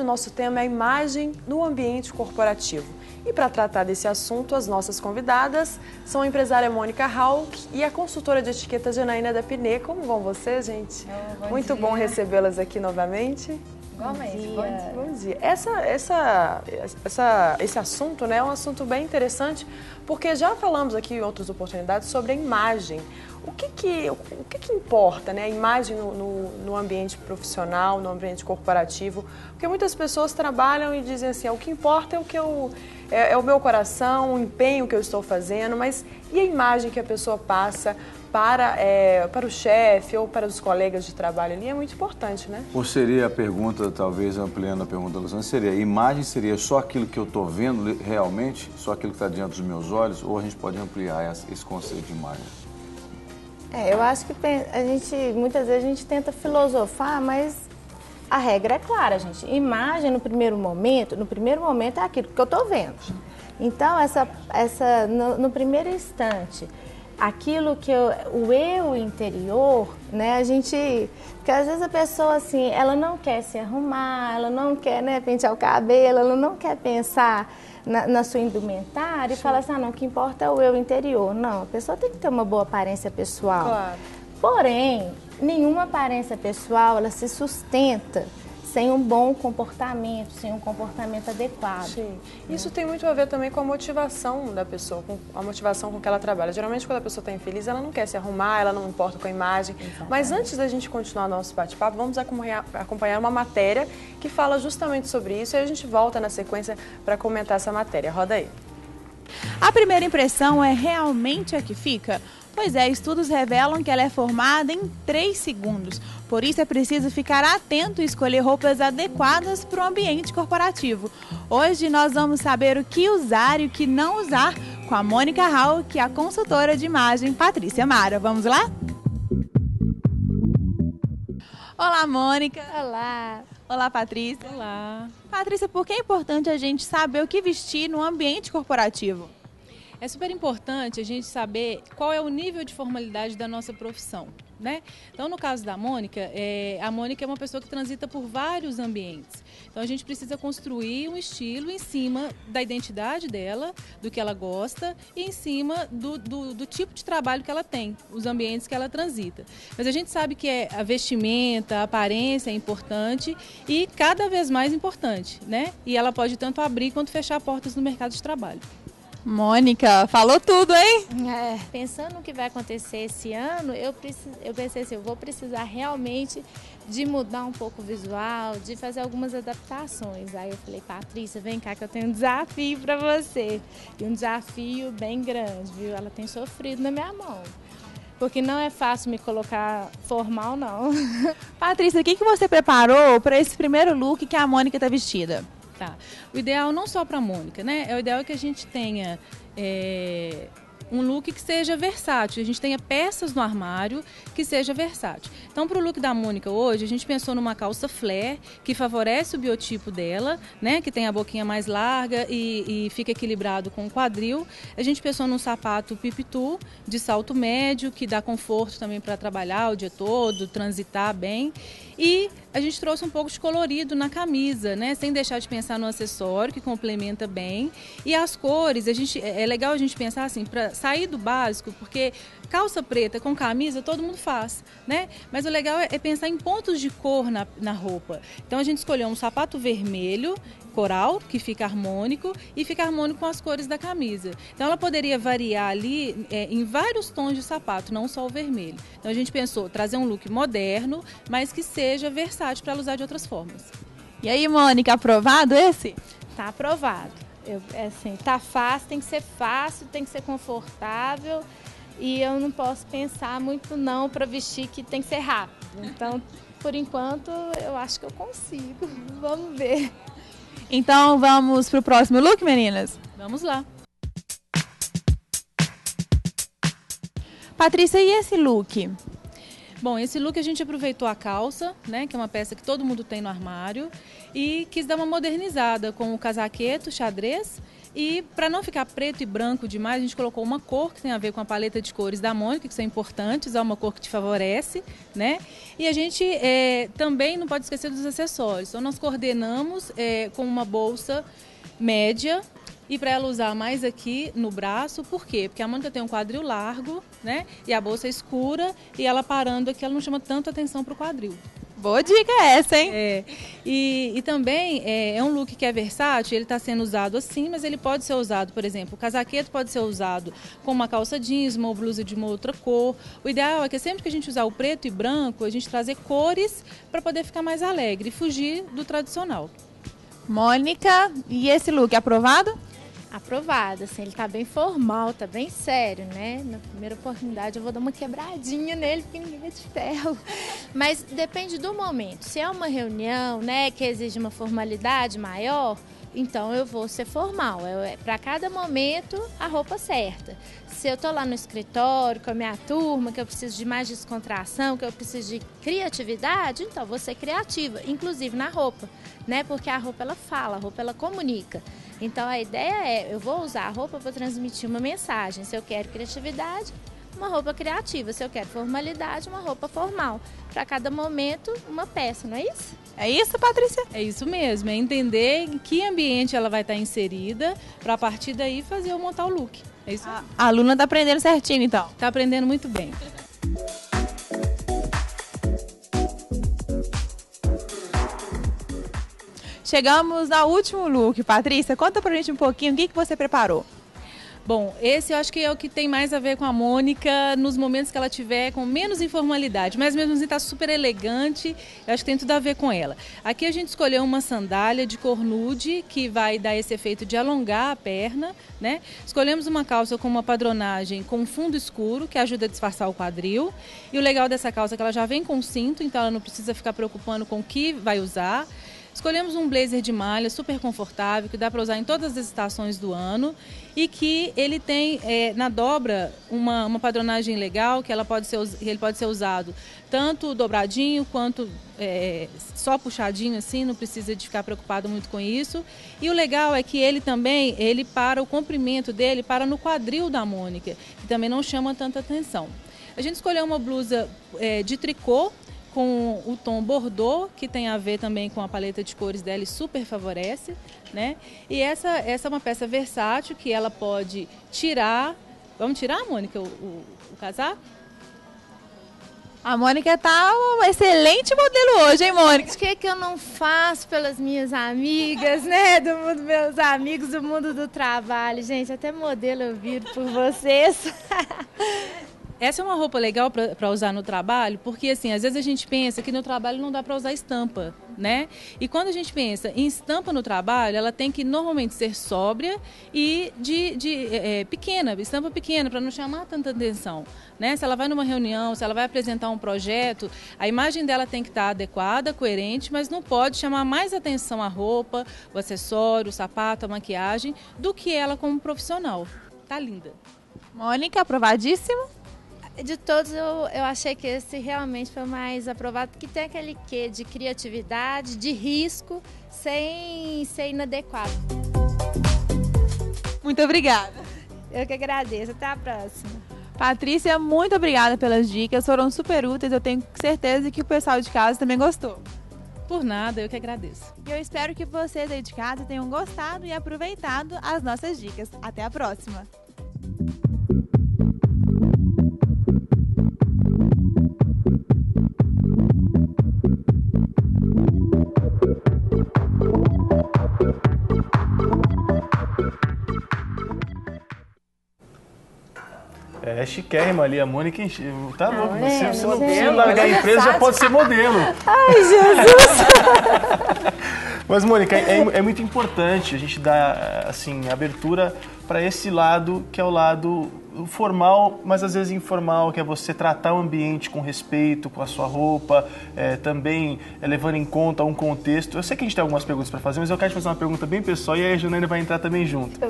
hoje o nosso tema é a imagem no ambiente corporativo. E para tratar desse assunto, as nossas convidadas são a empresária Mônica Hauck e a consultora de etiqueta Janaína da Pinê. Como vão vocês, gente? Muito bom recebê-las aqui novamente. Igualmente. Bom dia. Esse assunto, né, é um assunto bem interessante, porque já falamos aqui em outras oportunidades sobre a imagem. O que importa, né, a imagem no ambiente profissional, no ambiente corporativo? Porque muitas pessoas trabalham e dizem assim, o que importa é o meu coração, o empenho que eu estou fazendo, mas e a imagem que a pessoa passa para o chefe ou para os colegas de trabalho ali é muito importante, né? Ou seria a pergunta, talvez ampliando a pergunta da Luciana, seria, imagem seria só aquilo que eu estou vendo realmente, só aquilo que está diante dos meus olhos, ou a gente pode ampliar esse conceito de imagem? Eu acho que muitas vezes a gente tenta filosofar, mas a regra é clara, gente. Imagem no primeiro momento é aquilo que eu estou vendo. Então, no primeiro instante, aquilo que o eu interior, né, porque às vezes a pessoa assim, ela não quer se arrumar, ela não quer, né, pentear o cabelo, ela não quer pensar na sua indumentária e fala assim, não, o que importa é o eu interior. Não, a pessoa tem que ter uma boa aparência pessoal. Claro. Porém, nenhuma aparência pessoal, ela se sustenta sem um bom comportamento, sem um comportamento adequado. Sim. Isso tem muito a ver também com a motivação da pessoa, com a motivação com que ela trabalha. Geralmente, quando a pessoa está infeliz, ela não quer se arrumar, ela não importa com a imagem. Exatamente. Mas antes da gente continuar nosso bate-papo, vamos acompanhar uma matéria que fala justamente sobre isso e a gente volta na sequência para comentar essa matéria. Roda aí. A primeira impressão é realmente a que fica? Pois é, estudos revelam que ela é formada em 3 segundos. Por isso é preciso ficar atento e escolher roupas adequadas para o ambiente corporativo. Hoje nós vamos saber o que usar e o que não usar com a Mônica Hauck, a consultora de imagem Patrícia Mara. Vamos lá? Olá, Mônica. Olá. Olá, Patrícia. Olá. Patrícia, por que é importante a gente saber o que vestir no ambiente corporativo? É super importante a gente saber qual é o nível de formalidade da nossa profissão, né? Então, no caso da Mônica, a Mônica é uma pessoa que transita por vários ambientes. Então, a gente precisa construir um estilo em cima da identidade dela, do que ela gosta e em cima do tipo de trabalho que ela tem, os ambientes que ela transita. Mas a gente sabe que a vestimenta, a aparência é importante e cada vez mais importante, né? E ela pode tanto abrir quanto fechar portas no mercado de trabalho. Mônica, falou tudo, hein? Pensando no que vai acontecer esse ano, eu pensei assim, eu vou precisar realmente de mudar um pouco o visual, de fazer algumas adaptações. Aí eu falei, Patrícia, vem cá que eu tenho um desafio para você. E um desafio bem grande, viu? Ela tem sofrido na minha mão. Porque não é fácil me colocar formal, não. Patrícia, o que você preparou para esse primeiro look que a Mônica está vestida? Tá. O ideal não só para a Mônica, né? O ideal é que a gente tenha um look que seja versátil, a gente tenha peças no armário que seja versátil. Então, para o look da Mônica hoje, a gente pensou numa calça flare, que favorece o biotipo dela, né? Que tem a boquinha mais larga e fica equilibrado com o quadril. A gente pensou num sapato pipitu, de salto médio, que dá conforto também para trabalhar o dia todo, transitar bem. E a gente trouxe um pouco de colorido na camisa, né? Sem deixar de pensar no acessório, que complementa bem. E as cores, é legal a gente pensar assim, para sair do básico, porque calça preta com camisa todo mundo faz, né? Mas o legal é pensar em pontos de cor na roupa. Então a gente escolheu um sapato vermelho, coral, que fica harmônico, e fica harmônico com as cores da camisa. Então ela poderia variar ali em vários tons de sapato, não só o vermelho. Então a gente pensou trazer um look moderno, mas que seja versátil para ela usar de outras formas. E aí, Mônica, aprovado esse? Tá aprovado. Tá fácil, tem que ser confortável e eu não posso pensar muito não para vestir que tem que ser rápido. Então, por enquanto, eu acho que eu consigo. Vamos ver. Então vamos pro próximo look, meninas? Vamos lá. Patrícia, e esse look? Bom, esse look a gente aproveitou a calça, né, que é uma peça que todo mundo tem no armário, e quis dar uma modernizada com o casaqueto xadrez E para não ficar preto e branco demais, a gente colocou uma cor que tem a ver com a paleta de cores da Mônica, que são importantes, é uma cor que te favorece, né? E a gente também não pode esquecer dos acessórios. Então nós coordenamos com uma bolsa média e para ela usar mais aqui no braço. Por quê? Porque a Mônica tem um quadril largo, né? E a bolsa é escura e ela parando aqui, ela não chama tanto atenção para o quadril. Boa dica essa, hein? E também é um look que é versátil, ele está sendo usado assim, mas ele pode ser usado, por exemplo, o casaquete pode ser usado com uma calça jeans, uma blusa de uma outra cor. O ideal é que sempre que a gente usar o preto e branco, a gente trazer cores para poder ficar mais alegre e fugir do tradicional. Mônica, e esse look, aprovado? Aprovado, assim, ele tá bem formal, tá bem sério, né? Na primeira oportunidade eu vou dar uma quebradinha nele, porque ninguém é de ferro. Mas depende do momento. Se é uma reunião, né, que exige uma formalidade maior, então eu vou ser formal. Para cada momento, a roupa certa. Se eu tô lá no escritório com a minha turma, que eu preciso de mais descontração, que eu preciso de criatividade, então vou ser criativa, inclusive na roupa, né? Porque a roupa ela fala, a roupa ela comunica. Então a ideia eu vou usar a roupa para transmitir uma mensagem. Se eu quero criatividade, uma roupa criativa. Se eu quero formalidade, uma roupa formal. Para cada momento, uma peça, não é isso? É isso, Patrícia? É isso mesmo, é entender em que ambiente ela vai estar inserida, para a partir daí fazer eu montar o look. É isso? A aluna tá aprendendo certinho, então. Tá aprendendo muito bem. Chegamos ao último look. Patrícia, conta pra gente um pouquinho o que você preparou. Bom, esse eu acho que é o que tem mais a ver com a Mônica nos momentos que ela tiver com menos informalidade, mas mesmo assim está super elegante, eu acho que tem tudo a ver com ela. Aqui a gente escolheu uma sandália de cor nude, que vai dar esse efeito de alongar a perna, né? Escolhemos uma calça com uma padronagem com fundo escuro, que ajuda a disfarçar o quadril. E o legal dessa calça é que ela já vem com cinto, então ela não precisa ficar preocupando com o que vai usar. Escolhemos um blazer de malha super confortável, que dá para usar em todas as estações do ano e que ele tem na dobra uma padronagem legal, que ele pode ser usado tanto dobradinho quanto só puxadinho assim, não precisa de ficar preocupado muito com isso. E o legal é que ele também, o comprimento dele para no quadril da Mônica, que também não chama tanta atenção. A gente escolheu uma blusa de tricô, com o tom bordeaux, que tem a ver também com a paleta de cores dela e super favorece, né? E essa é uma peça versátil que ela pode tirar. Vamos tirar, Mônica, o casaco? A Mônica tá um excelente modelo hoje, hein, Mônica? O que eu não faço pelas minhas amigas, né? Do mundo, meus amigos do mundo do trabalho. Gente, até modelo eu viro por vocês. Essa é uma roupa legal para usar no trabalho, porque assim, às vezes a gente pensa que no trabalho não dá para usar estampa, né? E quando a gente pensa em estampa no trabalho, ela tem que normalmente ser sóbria e pequena, estampa pequena, para não chamar tanta atenção, né? Se ela vai numa reunião, se ela vai apresentar um projeto, a imagem dela tem que estar adequada, coerente, mas não pode chamar mais atenção a roupa, o acessório, o sapato, a maquiagem, do que ela como profissional. Tá linda. Mônica, aprovadíssimo? De todos, eu achei que esse realmente foi o mais aprovado, que tem aquele quê de criatividade, de risco, sem ser inadequado. Muito obrigada. Eu que agradeço. Até a próxima. Patrícia, muito obrigada pelas dicas, foram super úteis, eu tenho certeza que o pessoal de casa também gostou. Por nada, eu que agradeço. E eu espero que vocês aí de casa tenham gostado e aproveitado as nossas dicas. Até a próxima! É chiquérrima ali, a Mônica, tá louco, se não largar a empresa já pode ser modelo. Ai, Jesus! Mas, Mônica, é muito importante a gente dar, assim, abertura para esse lado, que é o lado formal, mas às vezes informal, que é você tratar o ambiente com respeito, com a sua roupa, também levando em conta um contexto. Eu sei que a gente tem algumas perguntas para fazer, mas eu quero te fazer uma pergunta bem pessoal e aí a Janaína vai entrar também junto.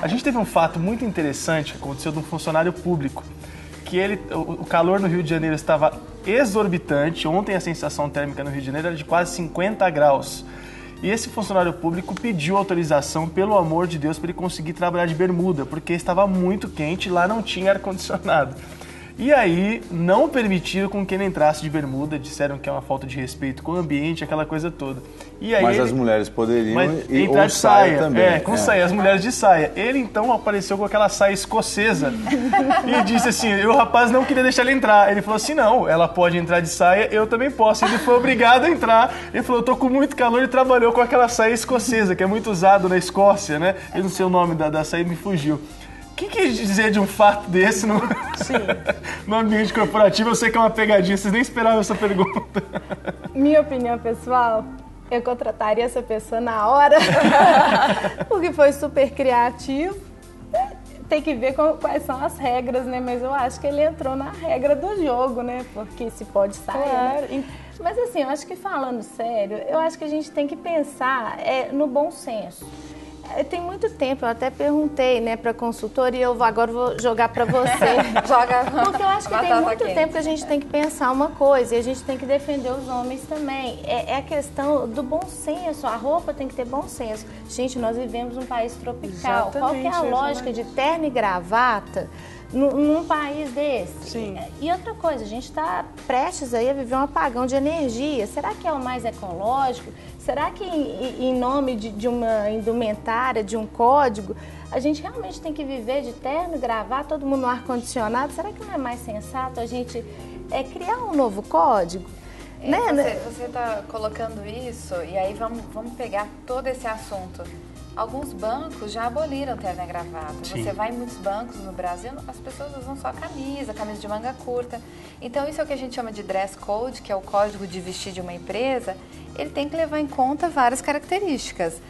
A gente teve um fato muito interessante que aconteceu de um funcionário público, que o calor no Rio de Janeiro estava exorbitante. Ontem a sensação térmica no Rio de Janeiro era de quase 50 graus. E esse funcionário público pediu autorização, pelo amor de Deus, para ele conseguir trabalhar de bermuda, porque estava muito quente e lá não tinha ar-condicionado. E aí, não permitiram com que ele entrasse de bermuda, disseram que é uma falta de respeito com o ambiente, aquela coisa toda. E aí Mas as mulheres poderiam entrar ou de saia também. com saia, as mulheres de saia. Ele então apareceu com aquela saia escocesa e disse assim, o rapaz não queria deixar ele entrar. Ele falou assim, não, ela pode entrar de saia, eu também posso. Ele foi obrigado a entrar. Ele falou, eu tô com muito calor e trabalhou com aquela saia escocesa, que é muito usado na Escócia, né? Eu não sei o nome da saia, me fugiu. O que quer dizer de um fato desse no ambiente corporativo? Eu sei que é uma pegadinha, vocês nem esperavam essa pergunta. Minha opinião pessoal, eu contrataria essa pessoa na hora, porque foi super criativo. Tem que ver quais são as regras, né? Mas eu acho que ele entrou na regra do jogo, né? Porque se pode sair. Claro. Né? Mas assim, eu acho que falando sério, eu acho que a gente tem que pensar no bom senso. Tem muito tempo, eu até perguntei, né, para a consultora e eu agora vou jogar para você. Porque eu acho que tem muito tempo que a gente tem que pensar uma coisa e a gente tem que defender os homens também. É a questão do bom senso, a roupa tem que ter bom senso. Gente, nós vivemos num país tropical. Exatamente, qual que é a lógica de terno e gravata num país desse? Sim. E outra coisa, a gente está prestes aí a viver um apagão de energia. Será que é o mais ecológico? Será que em nome de uma indumentária, de um código, a gente realmente tem que viver de terno, gravar todo mundo no ar-condicionado? Será que não é mais sensato a gente criar um novo código? Né? Você está colocando isso, e aí vamos pegar todo esse assunto. Alguns bancos já aboliram terno e gravata. Sim. Você vai em muitos bancos no Brasil, as pessoas usam só camisa de manga curta. Então, isso é o que a gente chama de dress code, que é o código de vestir de uma empresa. Ele tem que levar em conta várias características.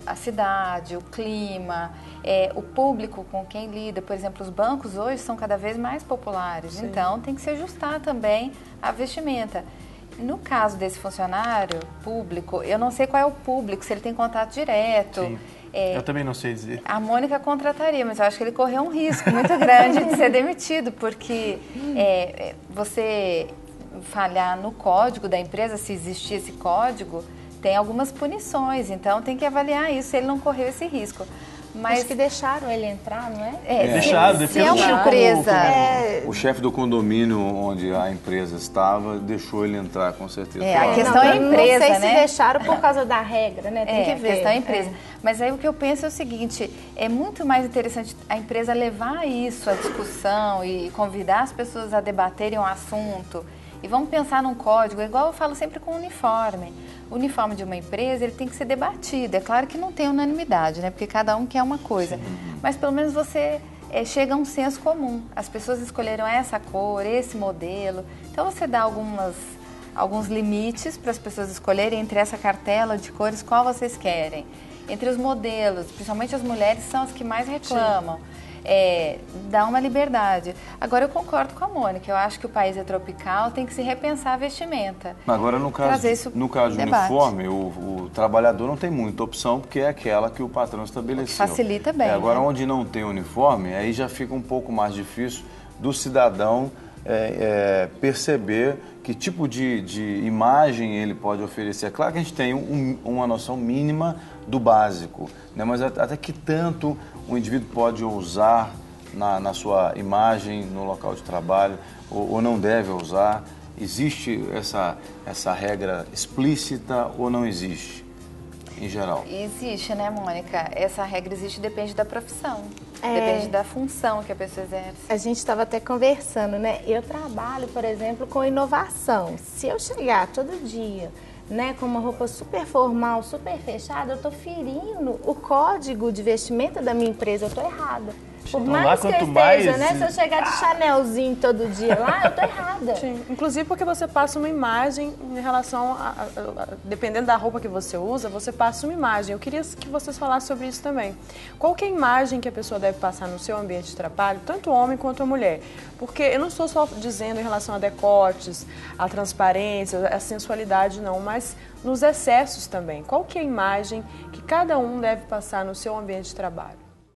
A cidade, o clima, o público com quem lida. Por exemplo, os bancos hoje são cada vez mais populares. Sim. Então, tem que se ajustar também a vestimenta. No caso desse funcionário público, eu não sei qual é o público, se ele tem contato direto. Sim. Eu também não sei dizer. A Mônica contrataria, mas eu acho que ele correu um risco muito grande de ser demitido, porque você falhar no código da empresa, se existir esse código, tem algumas punições, então tem que avaliar isso, se ele não correu esse risco. Mas que deixaram ele entrar, não é? Deixaram, se é uma empresa... O chefe do condomínio onde a empresa estava deixou ele entrar, com certeza. A questão é a empresa, né? Não sei se deixaram por causa da regra, né? Tem que ver. A questão é a empresa. Mas aí o que eu penso é o seguinte, é muito mais interessante a empresa levar isso à discussão e convidar as pessoas a debaterem um assunto. E vamos pensar num código, igual eu falo sempre com o uniforme. O uniforme de uma empresa, ele tem que ser debatido. É claro que não tem unanimidade, né? Porque cada um quer uma coisa. Sim. Mas pelo menos você chega a um senso comum. As pessoas escolheram essa cor, esse modelo. Então você dá alguns limites para as pessoas escolherem entre essa cartela de cores qual vocês querem. Entre os modelos, principalmente as mulheres são as que mais reclamam. Sim. Dá uma liberdade. Agora eu concordo com a Mônica, eu acho que o país é tropical, tem que se repensar a vestimenta. Agora no caso do uniforme, o trabalhador não tem muita opção, porque é aquela que o patrão estabeleceu. Facilita bem. Agora onde não tem uniforme, aí já fica um pouco mais difícil do cidadão perceber que tipo de imagem ele pode oferecer. É claro que a gente tem uma noção mínima do básico, né? Mas até que tanto o indivíduo pode ousar na sua imagem, no local de trabalho, ou não deve ousar? Existe essa regra explícita ou não existe, em geral? Existe, né, Mônica? Essa regra existe, depende da profissão, depende da função que a pessoa exerce. A gente estava até conversando, né? Eu trabalho, por exemplo, com inovação. Se eu chegar todo dia, né, com uma roupa super formal, super fechada, eu estou ferindo o código de vestimenta da minha empresa, eu estou errada. Por mais que eu esteja, né? Se eu chegar de Chanelzinho todo dia lá, eu tô errada. Sim, inclusive porque você passa uma imagem em relação dependendo da roupa que você usa, você passa uma imagem. Eu queria que vocês falassem sobre isso também. Qual que é a imagem que a pessoa deve passar no seu ambiente de trabalho, tanto o homem quanto a mulher? Porque eu não estou só dizendo em relação a decotes, a transparência, a sensualidade, não, mas nos excessos também. Qual que é a imagem que cada um deve passar no seu ambiente de trabalho?